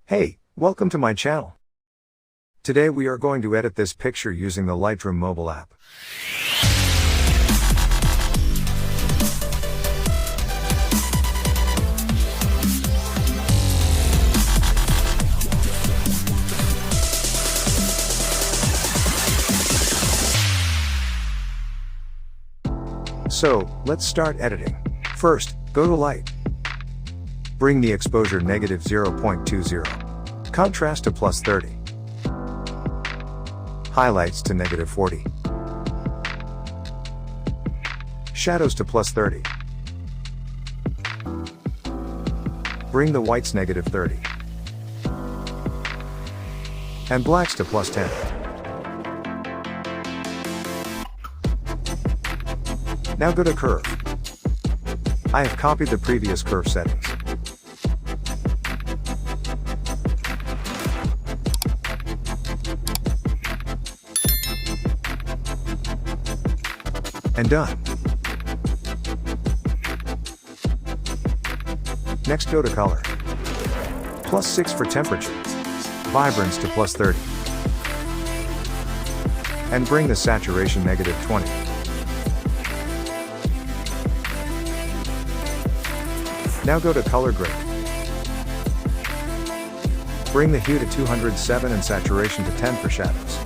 Hey, welcome to my channel. Today we are going to edit this picture using the Lightroom Mobile App. So, let's start editing. First, go to Light. Bring the exposure -0.20. Contrast to +30. Highlights to -40. Shadows to +30. Bring the whites -30. And blacks to +10. Now go to Curve. I have copied the previous curve settings. And done. Next go to Color. +6 for temperature. Vibrance to +30. And bring the saturation -20. Now go to Color Grade. Bring the hue to 207 and saturation to 10 for shadows.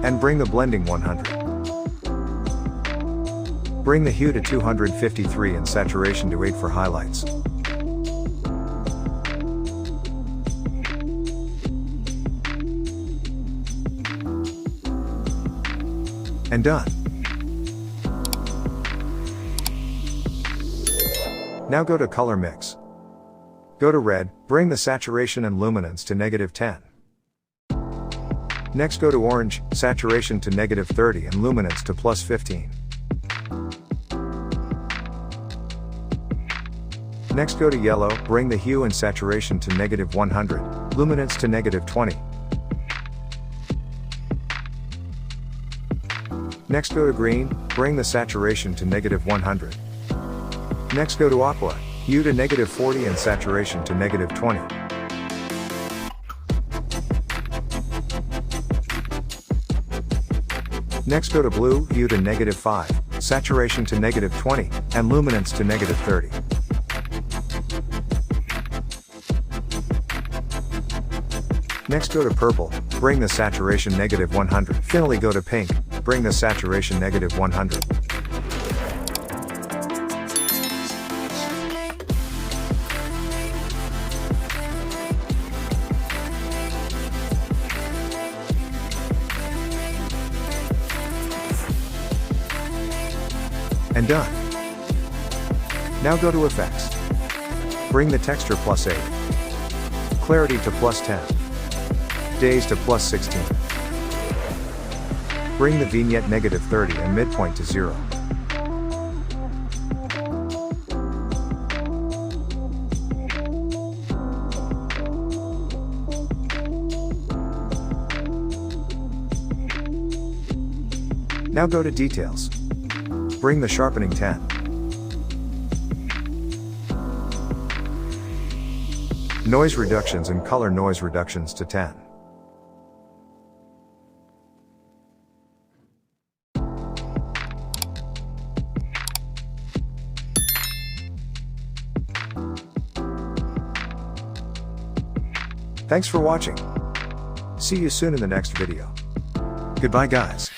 And bring the blending 100. Bring the hue to 253 and saturation to 8 for highlights. And done. Now go to Color Mix. Go to Red, bring the saturation and luminance to -10. Next go to Orange, saturation to -30 and luminance to +15. Next go to Yellow, bring the hue and saturation to -100, luminance to -20. Next go to Green, bring the saturation to -100. Next go to Aqua, hue to -40 and saturation to -20. Next go to Blue, hue to -5, saturation to -20, and luminance to -30. Next go to Purple, bring the saturation -100. Finally go to Pink, bring the saturation -100. And done. Now go to Effects. Bring the texture +8. Clarity to +10. Days to +16. Bring the vignette -30 and midpoint to 0. Now go to Details. Bring the sharpening 10. Noise reductions and color noise reductions to 10. Thanks for watching. See you soon in the next video. Goodbye guys.